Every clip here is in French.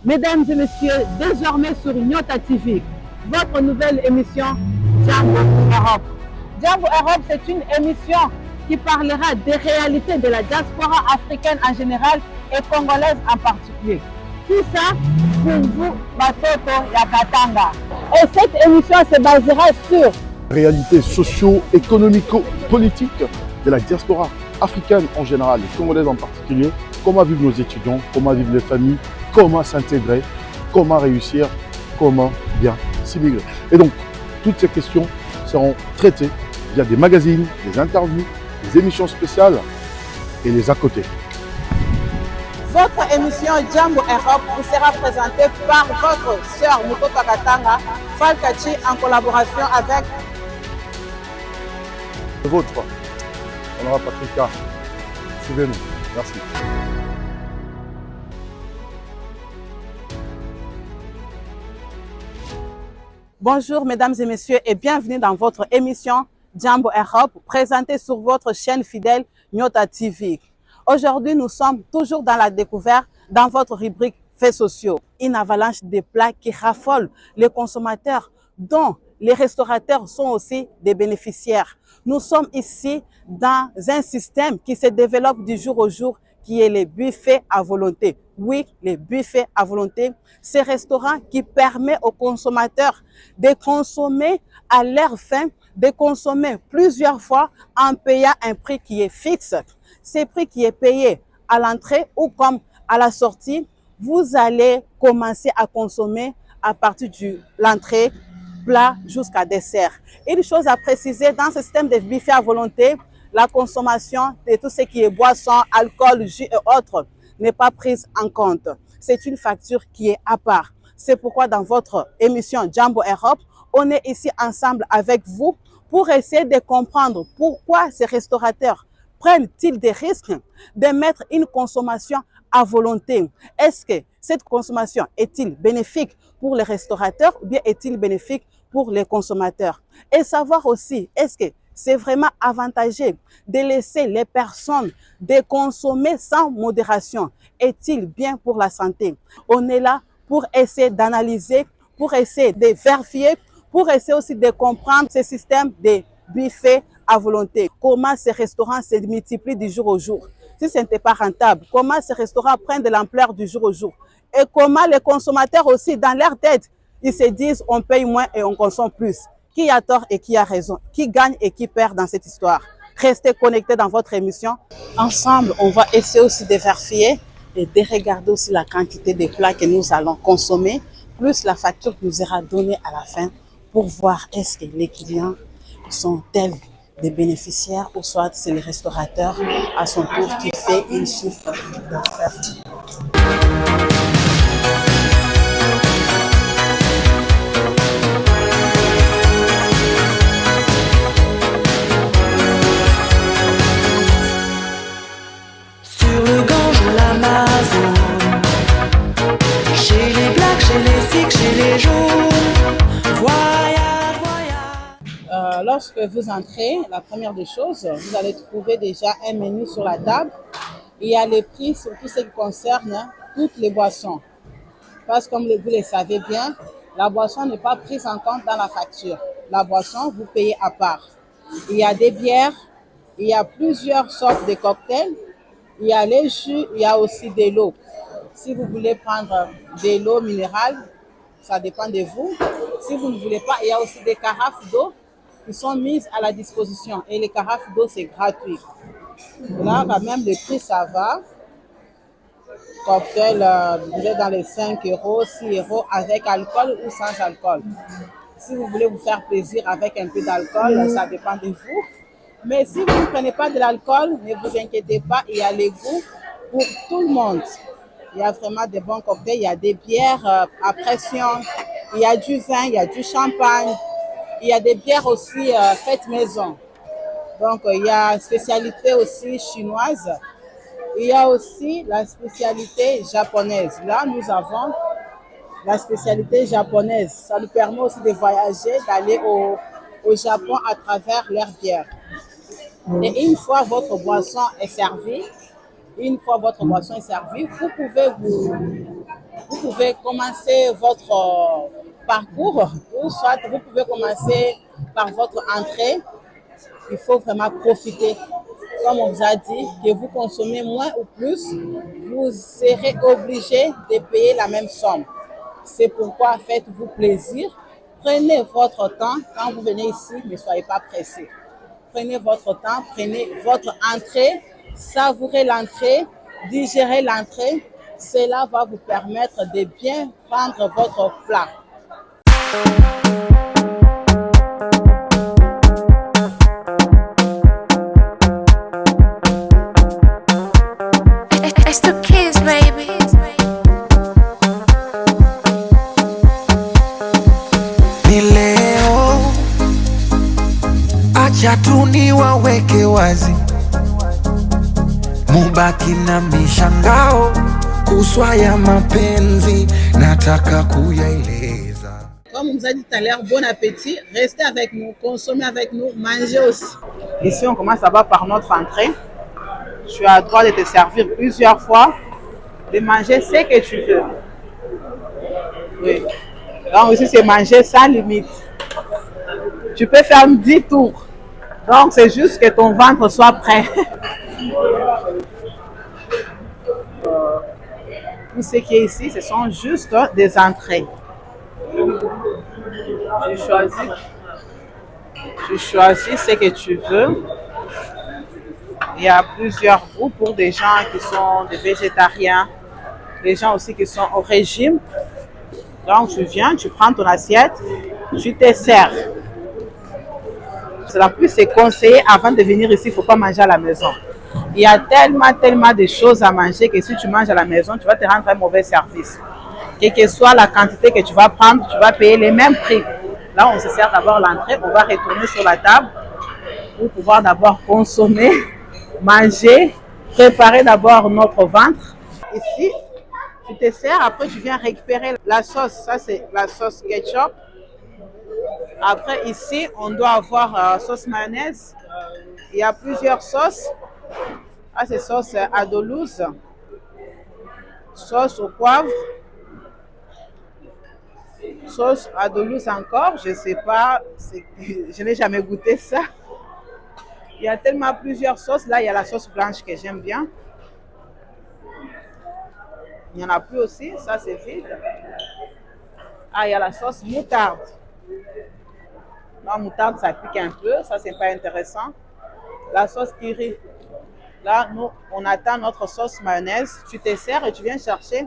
Mesdames et messieurs, désormais sur Nyota TV, votre nouvelle émission Jambo Europe. Jambo Europe, c'est une émission qui parlera des réalités de la diaspora africaine en général et congolaise en particulier. Tout ça pour vous, Batoto Yakatanga. Et cette émission se basera sur réalités socio-économico-politiques de la diaspora africaine en général et congolaise en particulier. Comment vivent nos étudiants, comment vivent les familles, comment s'intégrer, comment réussir, comment bien s'immigrer. Et donc, toutes ces questions seront traitées via des magazines, des interviews, des émissions spéciales et les à côté. Votre émission Jambo Europe vous sera présentée par votre sœur Mutoto Yakatanga, Falkachi, en collaboration avec Le vôtre, Honorable Patricia. Suivez-nous. Merci. Bonjour mesdames et messieurs et bienvenue dans votre émission Jambo Europe présentée sur votre chaîne fidèle Nyota TV. Aujourd'hui, nous sommes toujours dans la découverte dans votre rubrique Faits sociaux. Une avalanche de plats qui raffole les consommateurs dont les restaurateurs sont aussi des bénéficiaires. Nous sommes ici dans un système qui se développe du jour au jour qui est les buffets à volonté. Oui, les buffets à volonté, ces restaurants qui permettent aux consommateurs de consommer à leur faim, de consommer plusieurs fois en payant un prix qui est fixe. Ce prix qui est payé à l'entrée ou comme à la sortie, vous allez commencer à consommer à partir de l'entrée, plat jusqu'à dessert. Une chose à préciser, dans ce système de buffet à volonté, la consommation de tout ce qui est boisson, alcool, jus et autres n'est pas prise en compte. C'est une facture qui est à part. C'est pourquoi dans votre émission Jambo Europe, on est ici ensemble avec vous pour essayer de comprendre pourquoi ces restaurateurs prennent-ils des risques de mettre une consommation à volonté. Est-ce que cette consommation est-il bénéfique pour les restaurateurs ou bien est-il bénéfique pour les consommateurs? Et savoir aussi, est-ce que c'est vraiment avantageux de laisser les personnes de consommer sans modération? Est-il bien pour la santé? On est là pour essayer d'analyser, pour essayer de vérifier, pour essayer aussi de comprendre ce système de buffet à volonté. Comment ces restaurants se multiplient du jour au jour? Si ce n'était pas rentable, comment ces restaurants prennent de l'ampleur du jour au jour? Et comment les consommateurs aussi, dans leur tête, ils se disent on paye moins et on consomme plus. Qui a tort et qui a raison? Qui gagne et qui perd dans cette histoire? Restez connectés dans votre émission. Ensemble, on va essayer aussi de vérifier et de regarder aussi la quantité de plats que nous allons consommer, plus la facture qui nous sera donnée à la fin pour voir est-ce que les clients sont-ils des bénéficiaires ou soit c'est le restaurateur à son tour qui fait une chiffre d'affaires. Sur le Gange ou l'Amazon, chez les blacks, chez les sikhs, chez les jaunes, voyage, voyage. Lorsque vous entrez, la première des choses, vous allez trouver déjà un menu sur la table. Il y a les prix sur tout ce qui concerne toutes les boissons. Parce que comme vous le savez bien, la boisson n'est pas prise en compte dans la facture. La boisson, vous payez à part. Il y a des bières, il y a plusieurs sortes de cocktails, il y a les jus, il y a aussi de l'eau. Si vous voulez prendre de l'eau minérale, ça dépend de vous. Si vous ne voulez pas, il y a aussi des carafes d'eau qui sont mises à la disposition. Et les carafes d'eau, c'est gratuit. Là, quand même, le prix, ça va. Cocktail, vous êtes dans les 5 euros, 6 euros avec alcool ou sans alcool. Si vous voulez vous faire plaisir avec un peu d'alcool, ça dépend de vous. Mais si vous ne prenez pas de l'alcool, ne vous inquiétez pas, il y a les goûts pour tout le monde. Il y a vraiment des bons cocktails, il y a des bières à pression, il y a du vin, il y a du champagne, il y a des bières aussi faites maison. Donc, il y a une spécialité aussi chinoise. Il y a aussi la spécialité japonaise. Là, nous avons la spécialité japonaise. Ça nous permet aussi de voyager, d'aller au Japon à travers leur bière. Et une fois votre boisson est servie, vous pouvez Vous pouvez commencer votre parcours ou soit vous pouvez commencer par votre entrée. Il faut vraiment profiter. Comme on vous a dit, que vous consommez moins ou plus, vous serez obligé de payer la même somme. C'est pourquoi faites-vous plaisir. Prenez votre temps quand vous venez ici, ne soyez pas pressé. Prenez votre temps, prenez votre entrée, savourez l'entrée, digérez l'entrée. Cela va vous permettre de bien prendre votre plat. It's the kids, baby. Ni leo, acha tu niwaweke wazi, mubaki na mishangao kuswa ya mapenzi, nataka kuyaeleza. Comme on nous a dit tout à l'heure, bon appétit, restez avec nous, consommez avec nous, mangez aussi. Ici, on commence d'abord par notre entrée. Tu as le droit de te servir plusieurs fois, de manger ce que tu veux. Oui. Donc ici, c'est manger sans limite. Tu peux faire 10 tours. Donc c'est juste que ton ventre soit prêt. Tout ce qui est ici, ce sont juste des entrées. Tu choisis ce que tu veux. Il y a plusieurs groupes pour des gens qui sont des végétariens, des gens aussi qui sont au régime. Donc tu viens, tu prends ton assiette, tu te sers. En plus, c'est conseillé avant de venir ici, il ne faut pas manger à la maison. Il y a tellement de choses à manger que si tu manges à la maison, tu vas te rendre un mauvais service. Quelle que soit la quantité que tu vas prendre, tu vas payer les mêmes prix. Là, on se sert d'abord l'entrée, on va retourner sur la table pour pouvoir d'abord consommer, manger, préparer d'abord notre ventre. Ici, tu te sers, après tu viens récupérer la sauce. Ça, c'est la sauce ketchup. Après, ici, on doit avoir sauce mayonnaise. Il y a plusieurs sauces. Ah, c'est sauce Adolouse, sauce au poivre, sauce Adolouse encore, je ne sais pas, je n'ai jamais goûté ça. Il y a tellement plusieurs sauces. Là, il y a la sauce blanche que j'aime bien. Il n'y en a plus aussi, ça c'est vide. Ah, il y a la sauce moutarde. Non, moutarde, ça pique un peu, ça c'est pas intéressant. La sauce curry. Là, nous, on attend notre sauce mayonnaise. Tu te sers et tu viens chercher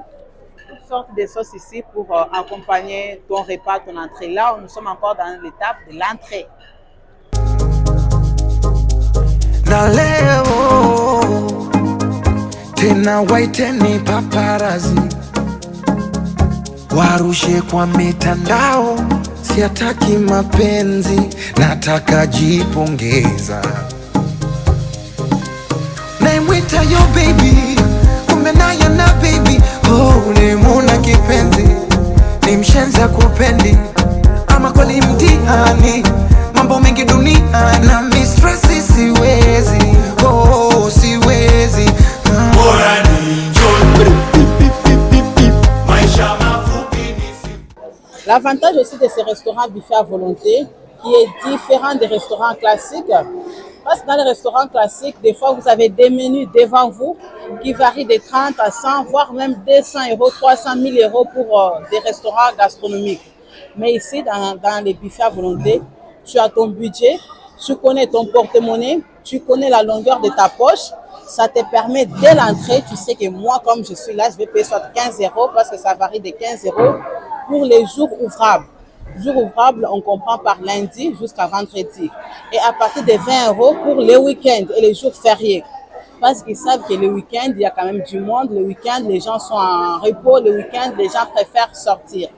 toutes sortes de sauces ici pour accompagner ton repas, ton entrée. Là, nous sommes encore dans l'étape de l'entrée. Na leo tena waiteni paparazi, warushe kwa mitandao, siataki mapenzi, nataka jipongeza. Naimwita yo baby, kumbe naye na baby, oh nimuna kipenzi, ni mshenza kupendi, ama kweli mtihani, mambo mengi dunia na mistresi, siwezi, oh siwezi. Bora ni njoni, maisha mafupi ni si. L'avantage aussi de ces restaurants buffet à volonté, qui est différent des restaurants classiques, parce que dans les restaurants classiques, des fois, vous avez des menus devant vous qui varient de 30 à 100, voire même 200 euros, 300 000 euros pour des restaurants gastronomiques. Mais ici, dans les buffets à volonté, tu as ton budget, tu connais ton porte-monnaie, tu connais la longueur de ta poche. Ça te permet, dès l'entrée, tu sais que moi, comme je suis là, je vais payer soit 15 euros parce que ça varie de 15 euros pour les jours ouvrables. Jours ouvrables, on comprend par lundi jusqu'à vendredi. Et à partir de 20 euros pour les week-ends et les jours fériés. Parce qu'ils savent que le week-end, il y a quand même du monde. Le week-end, les gens sont en repos. Le week-end, les gens préfèrent sortir.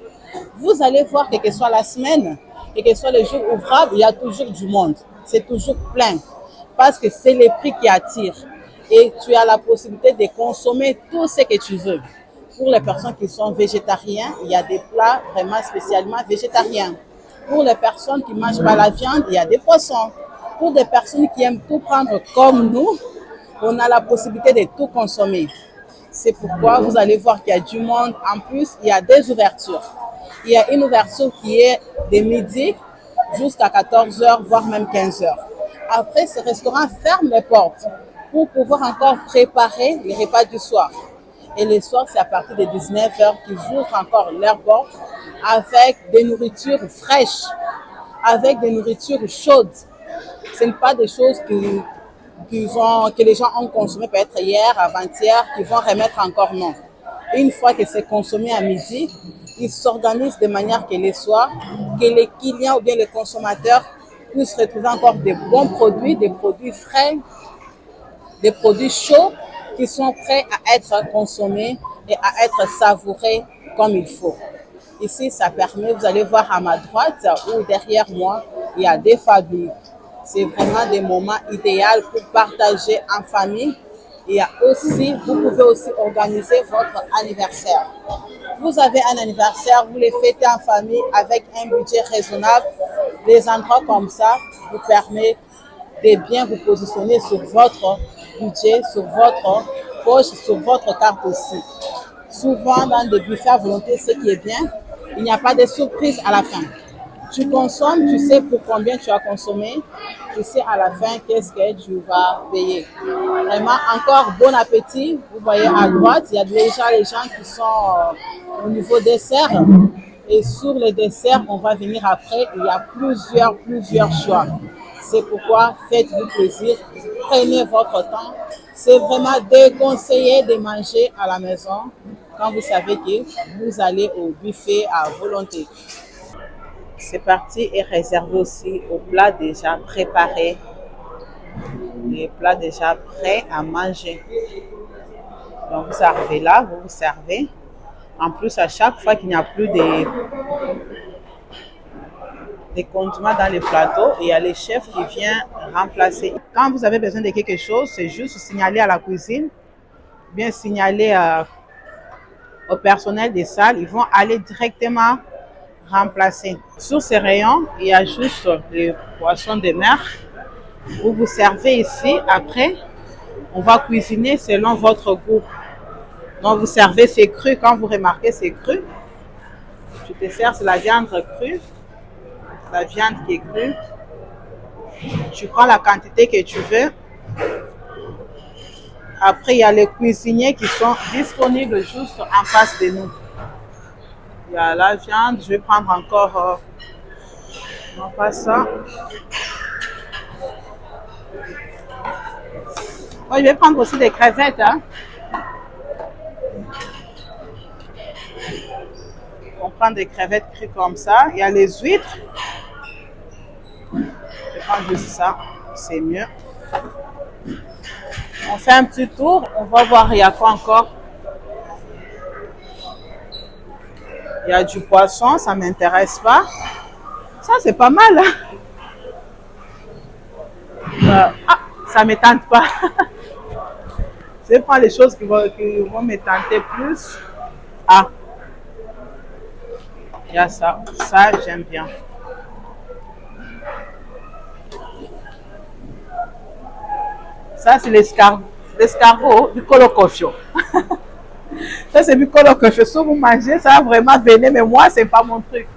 Vous allez voir que ce soit la semaine et que ce soit les jours ouvrables, il y a toujours du monde. C'est toujours plein. Parce que c'est les prix qui attirent. Et tu as la possibilité de consommer tout ce que tu veux. Pour les personnes qui sont végétariens, il y a des plats vraiment spécialement végétariens. Pour les personnes qui ne mangent pas la viande, il y a des poissons. Pour des personnes qui aiment tout prendre comme nous, on a la possibilité de tout consommer. C'est pourquoi vous allez voir qu'il y a du monde. En plus, il y a des ouvertures. Il y a une ouverture qui est de midi jusqu'à 14 heures, voire même 15 heures. Après, ce restaurant ferme les portes pour pouvoir encore préparer les repas du soir. Et le soir, c'est à partir de 19 heures qu'ils ouvrent encore leurs portes avec des nourritures fraîches, avec des nourritures chaudes. Ce n'est pas des choses que les gens ont consommées peut-être hier, avant-hier, qu'ils vont remettre encore, non. Une fois que c'est consommé à midi, ils s'organisent de manière que le soir, que les clients ou bien les consommateurs puissent retrouver encore des bons produits, des produits frais, des produits chauds qui sont prêts à être consommés et à être savourés comme il faut. Ici, ça permet, vous allez voir à ma droite ou derrière moi, il y a des familles. C'est vraiment des moments idéaux pour partager en famille. Il y a aussi, vous pouvez aussi organiser votre anniversaire. Vous avez un anniversaire, vous les fêtez en famille avec un budget raisonnable. Les endroits comme ça vous permettent de bien vous positionner sur votre budget, sur votre poche, sur votre carte aussi. Souvent, dans des buffets à volonté, ce qui est bien, il n'y a pas de surprise à la fin. Tu consommes, tu sais pour combien tu as consommé, tu sais à la fin qu'est-ce que tu vas payer. Vraiment, encore bon appétit. Vous voyez à droite, il y a déjà les gens qui sont au niveau dessert. Et sur les desserts, on va venir après. Il y a plusieurs choix. C'est pourquoi faites-vous plaisir, prenez votre temps. C'est vraiment déconseillé de manger à la maison quand vous savez que vous allez au buffet à volonté. C'est parti et réservé aussi aux plats déjà préparés, les plats déjà prêts à manger. Donc vous arrivez là, vous vous servez. En plus, à chaque fois qu'il n'y a plus des condiments dans les plateaux, il y a les chefs qui viennent remplacer. Quand vous avez besoin de quelque chose, c'est juste signaler à la cuisine, bien signaler au personnel des salles, ils vont aller directement remplacer. Sur ces rayons, il y a juste les poissons de mer. Vous vous servez ici. Après, on va cuisiner selon votre goût. Donc, vous servez c'est cru. Quand vous remarquez c'est cru, tu te sers la viande crue, la viande qui est crue. Tu prends la quantité que tu veux. Après, il y a les cuisiniers qui sont disponibles juste en face de nous. Il y a la viande, je vais prendre encore, non pas ça. Moi, je vais prendre aussi des crevettes. Hein. On prend des crevettes crues comme ça. Il y a les huîtres. Je vais prendre juste ça, c'est mieux. On fait un petit tour, on va voir il y a quoi encore. Il y a du poisson, ça ne m'intéresse pas. Ça, c'est pas mal. Hein? Ça ne me tente pas. Je vais prendre les choses qui vont me tenter plus. Ah, il y a ça. Ça, j'aime bien. Ça, c'est l'escargot du colocofio. Ça, c'est du colocofio. Si vous mangez, ça va vraiment venir, mais moi, c'est pas mon truc.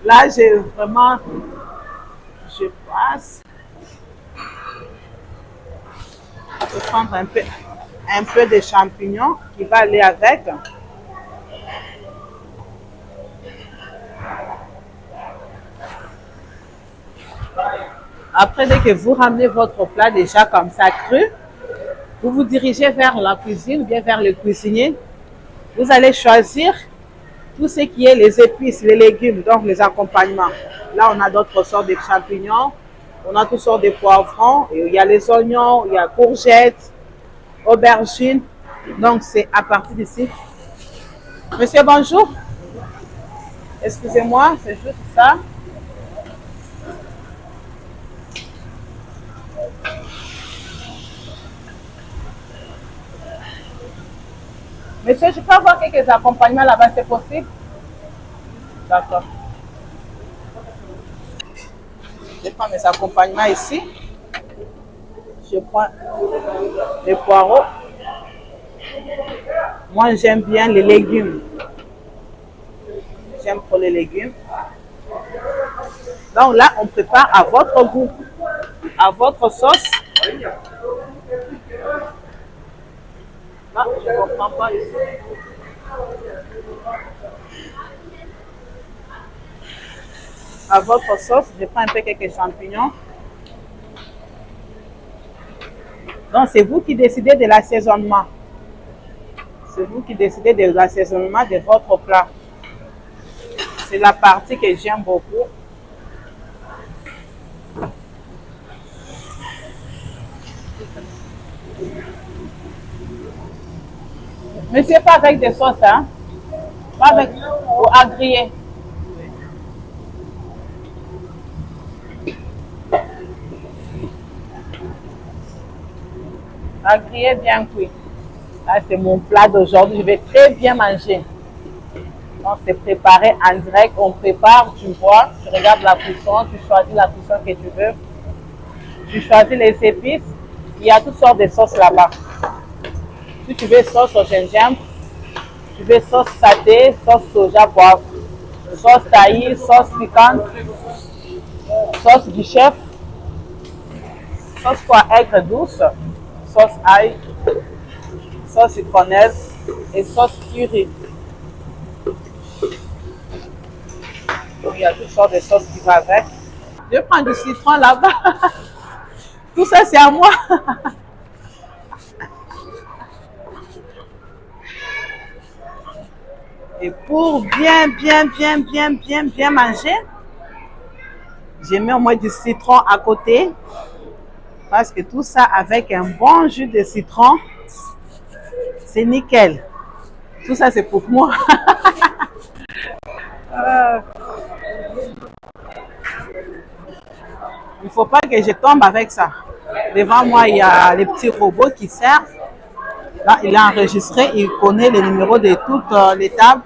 Là, j'ai vraiment... Je passe. Je vais prendre un peu de champignons qui va aller avec. Après, dès que vous ramenez votre plat déjà comme ça cru, vous vous dirigez vers la cuisine ou bien vers le cuisinier. Vous allez choisir tout ce qui est les épices, les légumes, donc les accompagnements. Là, on a d'autres sortes de champignons, on a toutes sortes de poivrons, il y a les oignons, il y a courgettes, aubergines. Donc, c'est à partir d'ici. Monsieur, bonjour. Excusez-moi, c'est juste ça. Monsieur, je peux avoir quelques accompagnements là-bas, c'est possible? D'accord. Je prends mes accompagnements ici. Je prends les poireaux. Moi, j'aime bien les légumes. J'aime trop les légumes. Donc là, on prépare à votre goût, à votre sauce. Là, je ne comprends pas ici. À votre sauce, je prends un peu quelques champignons. Donc, c'est vous qui décidez de l'assaisonnement. C'est vous qui décidez de l'assaisonnement de votre plat. C'est la partie que j'aime beaucoup. Mais c'est pas avec des sauces, hein? Pas avec ou à griller. À griller bien cuit. Là, c'est mon plat d'aujourd'hui. Je vais très bien manger. Donc, c'est préparé en direct. On prépare, tu vois, tu regardes la cuisson, tu choisis la cuisson que tu veux. Tu choisis les épices. Il y a toutes sortes de sauces là-bas. Si tu veux sauce au gingembre, tu veux sauce saté, sauce soja poivre, sauce taillée, sauce piquante, sauce du chef, sauce poivre aigre douce, sauce ail, sauce citronnelle et sauce curry. Donc, il y a toutes sortes de sauces qui vont avec. Je prends du citron là-bas. Tout ça, c'est à moi. Et pour bien manger, j'ai mis au moins du citron à côté. Parce que tout ça avec un bon jus de citron, c'est nickel. Tout ça, c'est pour moi. Il ne faut pas que je tombe avec ça. Devant moi, il y a les petits robots qui servent. Là, il a enregistré, il connaît les numéros de toutes les tables.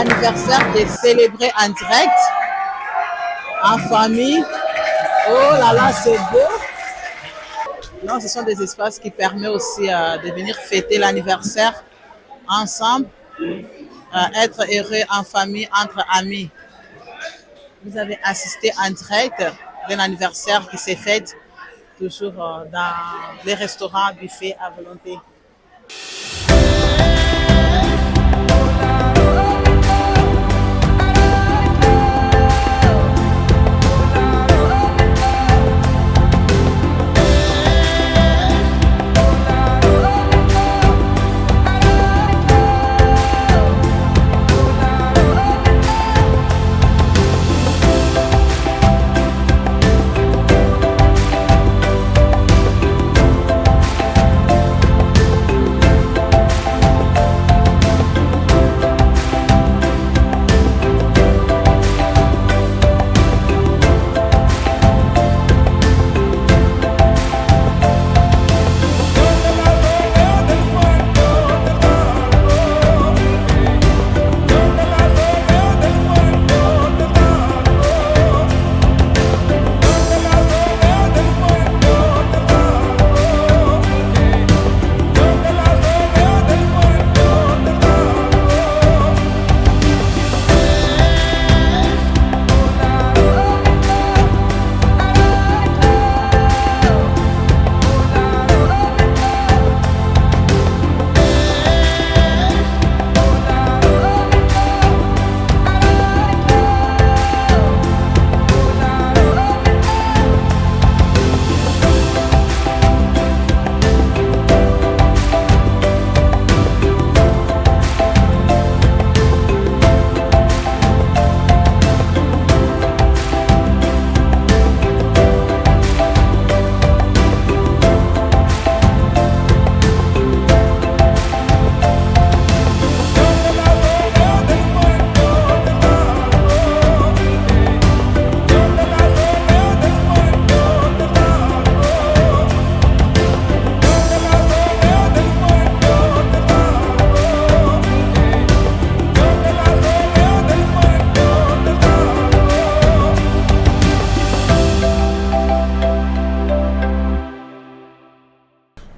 l'anniversaire est célébré en direct, en famille. Oh là là, c'est beau. Non, ce sont des espaces qui permettent aussi de venir fêter l'anniversaire ensemble, être heureux en famille, entre amis. Vous avez assisté en direct d'un anniversaire qui s'est fait toujours dans les restaurants, buffets à volonté.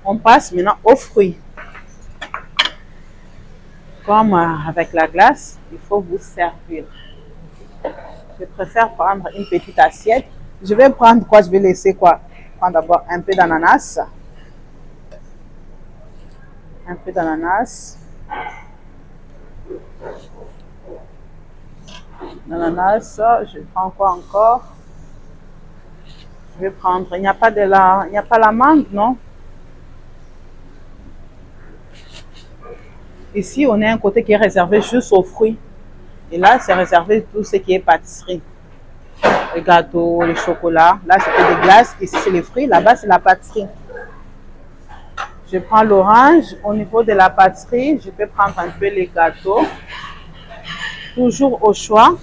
On passe maintenant aux fruits. Comme avec la glace, il faut vous servir. Je préfère prendre une petite assiette. Je vais prendre quoi? Je vais laisser quoi? Prendre d'abord un peu d'ananas. Un peu d'ananas. L'ananas, je prends quoi encore? Je vais prendre, il n'y a pas la mangue, non? Ici, on a un côté qui est réservé juste aux fruits. Et là, c'est réservé tout ce qui est pâtisserie. Les gâteaux, le chocolat. Là, c'est des glaces. Ici, c'est les fruits. Là-bas, c'est la pâtisserie. Je prends l'orange. Au niveau de la pâtisserie, je peux prendre un peu les gâteaux. Toujours au choix.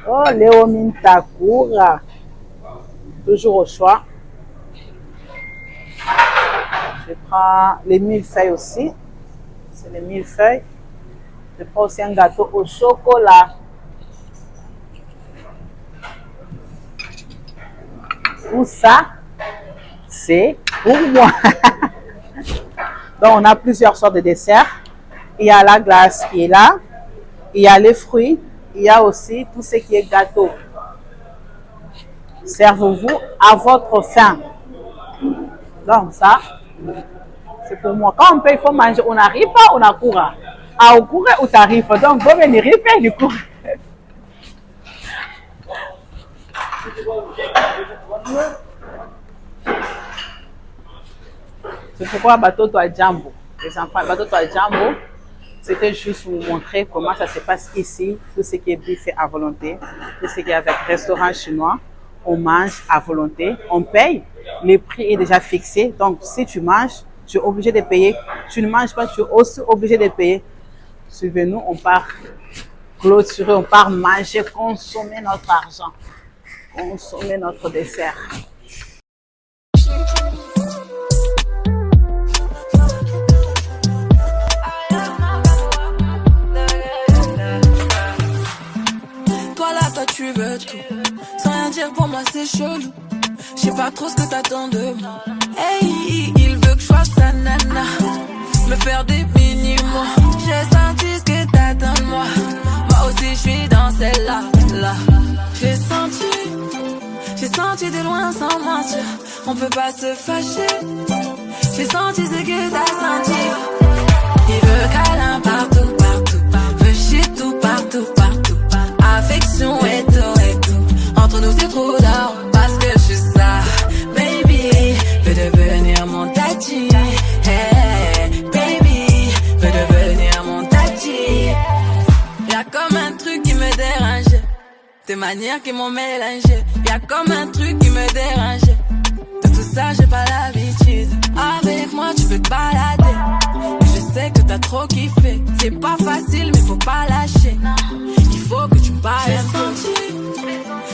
Oh, Léomine Takura. Toujours au choix. Je prends les millefeuilles aussi. C'est les millefeuilles. Je prends aussi un gâteau au chocolat. Tout ça, c'est pour moi. Donc, on a plusieurs sortes de desserts. Il y a la glace qui est là. Il y a les fruits. Il y a aussi tout ce qui est gâteau. Servez-vous à votre faim. Donc, ça, c'est pour moi. Quand on peut, il faut manger. On n'arrive pas, on a couru. Ah, on court ou t'arrives. Donc, vous venez rire, du coup. C'est pourquoi bateau toi Jambo. Les enfants, bateau toi Jambo, c'était juste vous montrer comment ça se passe ici. Tout ce qui est buffet à volonté, tout ce qui est avec restaurant chinois. On mange à volonté, on paye. Le prix est déjà fixé. Donc, si tu manges, tu es obligé de payer. Tu ne manges pas, tu es aussi obligé de payer. Suivez-nous, on part clôturer, on part manger, consommer notre argent, consommer notre dessert. toi tu veux tout. Sans rien dire pour moi c'est chelou. Je sais pas trop ce que t'attends de moi. Hey, il veut que je sois sa nana. Me faire des mini-mots. J'ai senti ce que t'attends de moi. Moi aussi je suis dans celle-là, là. J'ai senti de loin sans mentir. On peut pas se fâcher. J'ai senti ce que t'as senti. Il veut câlin partout, partout. Veut shit tout, partout, partout. Affection et tout, et tout. Entre nous c'est trop d'or, parce que je suis ça. Baby, veut devenir mon tati. Hey, baby, veut devenir mon tati. Y'a comme un truc qui me dérange. Tes manières qui m'ont mélangé. Y'a comme un truc qui me dérange. De tout ça j'ai pas l'habitude. Avec moi tu peux te balader. Et je sais que t'as trop kiffé. C'est pas facile mais faut pas lâcher. Il faut que tu me parles.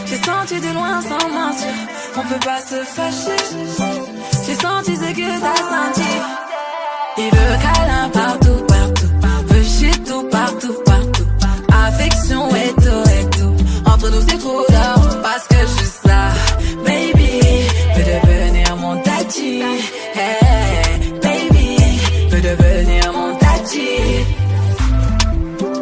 J'ai senti de loin sans mentir. On peut pas se fâcher. J'ai senti ce que t'as senti. Il veut câlin partout, partout. Veut shit tout, partout, partout. Affection et tout, et tout. Entre nous c'est trop d'or, parce que je suis ça. Baby, veut devenir mon tati. Hey, baby, veut devenir mon tati.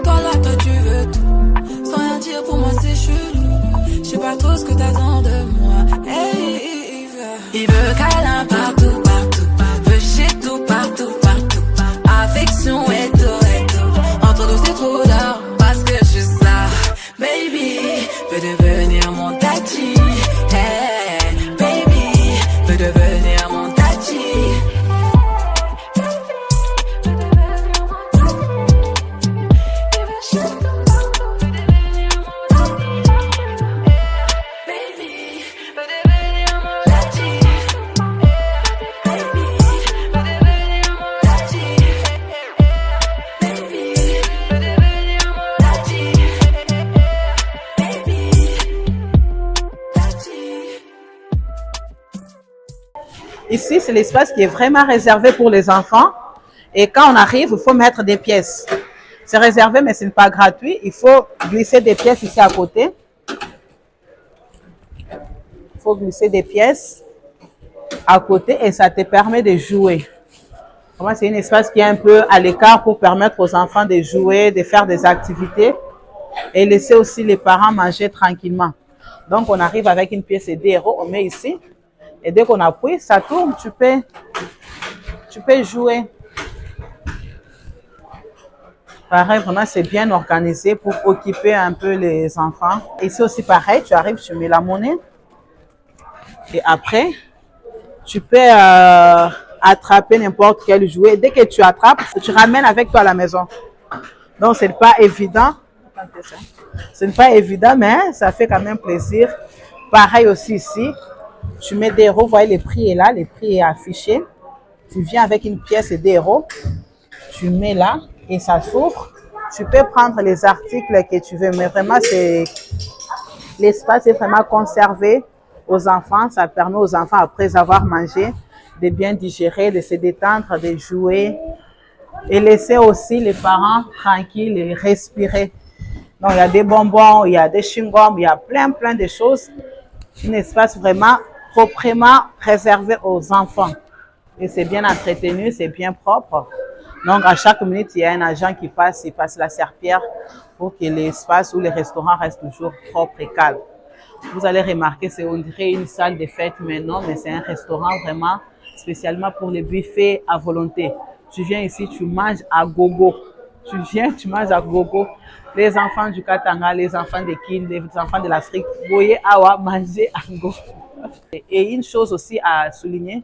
Toi là, toi tu veux tout. Sans rien dire pour moi c'est chelou. Je sais pas trop ce que t'attends de moi. Hey, il veut câlin partout, partout. Veut shit tout, partout, partout. Affection et tout, et tout. Entre nous c'est trop d'or, parce que je suis ça. Baby, veut devenir mon tati. Hey, baby, veut devenir mon tati. Ici, c'est l'espace qui est vraiment réservé pour les enfants. Et quand on arrive, il faut mettre des pièces. C'est réservé, mais ce n'est pas gratuit. Il faut glisser des pièces ici à côté. Il faut glisser des pièces à côté et ça te permet de jouer. Vraiment, c'est un espace qui est un peu à l'écart pour permettre aux enfants de jouer, de faire des activités et laisser aussi les parents manger tranquillement. Donc, on arrive avec une pièce et des héros, on met ici. Et dès qu'on appuie, ça tourne, tu peux jouer. Pareil, vraiment, c'est bien organisé pour occuper un peu les enfants. Ici aussi, pareil, tu arrives, tu mets la monnaie. Et après, tu peux attraper n'importe quel jouet. Dès que tu attrapes, tu ramènes avec toi à la maison. Donc, ce n'est pas évident. Ce n'est pas évident, mais ça fait quand même plaisir. Pareil aussi ici. Tu mets des euros, vous voyez, le prix est là, le prix est affiché. Tu viens avec une pièce et des euros, tu mets là et ça s'ouvre. Tu peux prendre les articles que tu veux, mais vraiment, l'espace est vraiment conservé aux enfants. Ça permet aux enfants, après avoir mangé, de bien digérer, de se détendre, de jouer et laisser aussi les parents tranquilles et respirer. Donc, il y a des bonbons, il y a des chewing-gums, il y a plein de choses. Un espace vraiment proprement réservé aux enfants. Et c'est bien entretenu, c'est bien propre. Donc, à chaque minute, il y a un agent qui passe, il passe la serpillière pour que l'espace ou le restaurant reste toujours propre et calme. Vous allez remarquer, c'est on dirait une salle de fête maintenant, mais c'est un restaurant vraiment spécialement pour les buffets à volonté. Tu viens ici, tu manges à gogo. Tu viens, tu manges à gogo. Les enfants du Katanga, les enfants de Kin, les enfants de l'Afrique, vous voyez, awa, manger à gogo. Et une chose aussi à souligner,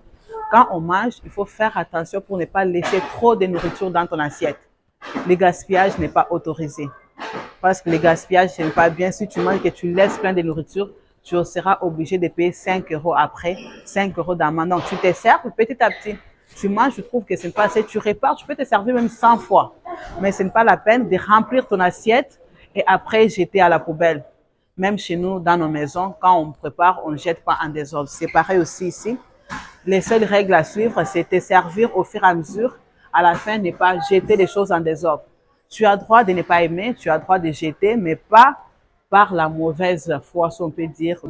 quand on mange, il faut faire attention pour ne pas laisser trop de nourriture dans ton assiette. Le gaspillage n'est pas autorisé. Parce que le gaspillage, ce n'est pas bien. Si tu manges et que tu laisses plein de nourriture, tu seras obligé de payer 5 euros après, 5 euros d'amende. Donc, tu te sers petit à petit. Tu manges, tu trouves que ce n'est pas assez, tu répares, tu peux te servir même 100 fois. Mais ce n'est pas la peine de remplir ton assiette et après jeter à la poubelle. Même chez nous, dans nos maisons, quand on prépare, on ne jette pas en désordre. C'est pareil aussi ici. Les seules règles à suivre, c'est te servir au fur et à mesure. À la fin, ne pas jeter les choses en désordre. Tu as droit de ne pas aimer, tu as droit de jeter, mais pas par la mauvaise foi, si on peut dire.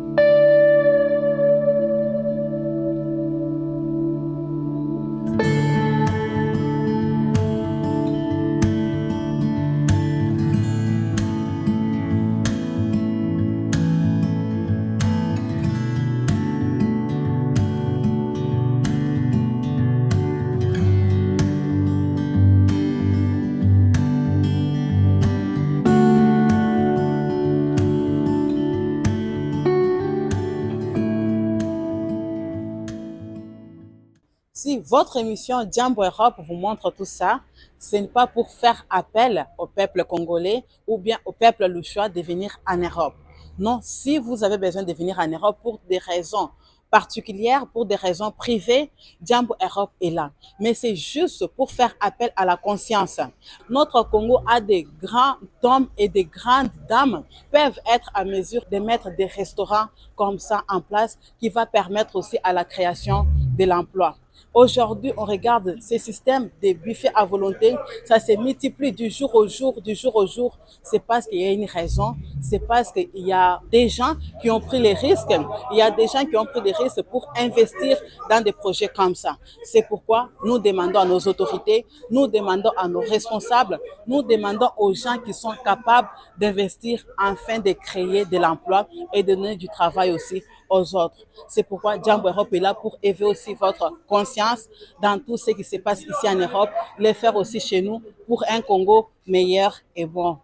Si votre émission Jambo Europe vous montre tout ça, ce n'est pas pour faire appel au peuple congolais ou bien au peuple louchois de venir en Europe. Non, si vous avez besoin de venir en Europe pour des raisons particulières, pour des raisons privées, Jambo Europe est là. Mais c'est juste pour faire appel à la conscience. Notre Congo a des grands hommes et des grandes dames qui peuvent être à mesure de mettre des restaurants comme ça en place qui va permettre aussi à la création de l'emploi. Aujourd'hui, on regarde ces systèmes de buffets à volonté, ça se multiplie du jour au jour, du jour au jour. C'est parce qu'il y a une raison, c'est parce qu'il y a des gens qui ont pris les risques, il y a des gens qui ont pris des risques pour investir dans des projets comme ça. C'est pourquoi nous demandons à nos autorités, nous demandons à nos responsables, nous demandons aux gens qui sont capables d'investir afin de créer de l'emploi et de donner du travail aussi aux autres. C'est pourquoi Jambo Europe est là pour éveiller aussi votre conscience dans tout ce qui se passe ici en Europe, le faire aussi chez nous pour un Congo meilleur et bon.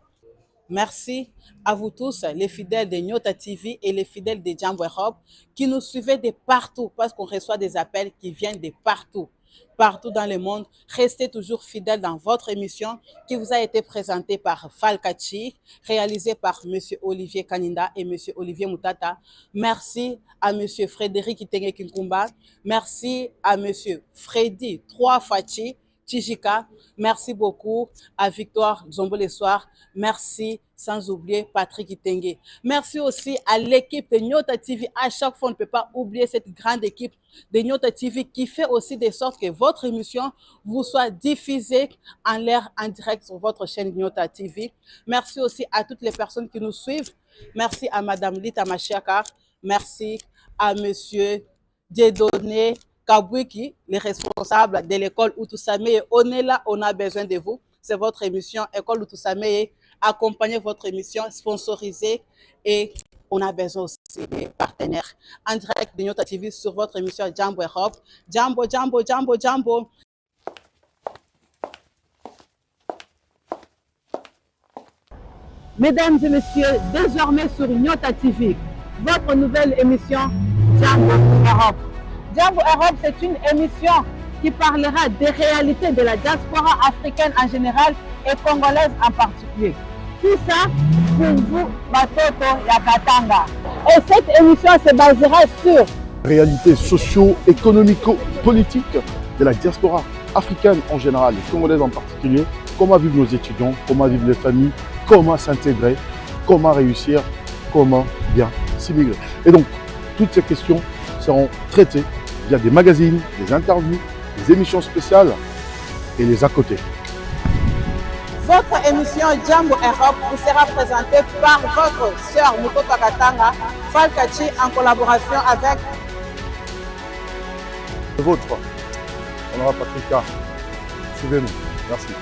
Merci à vous tous, les fidèles de Nyota TV et les fidèles de Jambo Europe qui nous suivez de partout parce qu'on reçoit des appels qui viennent de partout. Partout dans le monde, restez toujours fidèles dans votre émission qui vous a été présentée par Falkachi, réalisée par M. Olivier Kaninda et M. Olivier Moutata. Merci à M. Frédéric Itenge Kinkumba. Merci à M. Freddy Fachi Tijika. Merci beaucoup à Victoire Zombo le soir. Merci sans oublier Patrick Itenge. Merci aussi à l'équipe de Nyota TV. À chaque fois, on ne peut pas oublier cette grande équipe de Nyota TV qui fait aussi de sorte que votre émission vous soit diffusée en l'air, en direct sur votre chaîne Nyota TV. Merci aussi à toutes les personnes qui nous suivent. Merci à Madame Lita Machiaka. Merci à Monsieur Dieudonné Kabwiki, les responsables de l'école Outoussamé. On est là, on a besoin de vous. C'est votre émission École Outoussamé. Accompagnez votre émission, sponsorisée et on a besoin aussi des partenaires. En direct de Nyota TV sur votre émission Jambo Europe. Jambo, Jambo, Jambo, Jambo. Mesdames et messieurs, désormais sur Nyota TV, votre nouvelle émission Jambo Europe. Jambo Europe, c'est une émission qui parlera des réalités de la diaspora africaine en général et congolaise en particulier. Tout ça pour vous, Batoto Yakatanga. Et cette émission se basera sur réalité socio-économico-politique de la diaspora africaine en général et congolaise en particulier. Comment vivent nos étudiants, comment vivent les familles, comment s'intégrer, comment réussir, comment bien s'immigrer. Et donc, toutes ces questions seront traitées via des magazines, des interviews, des émissions spéciales et les à côté. Votre émission Jambo Europe vous sera présentée par votre sœur Muto Pakatanga, Falkachi, en collaboration avec Le vôtre, Honorable Patrick. Suivez-nous. Merci.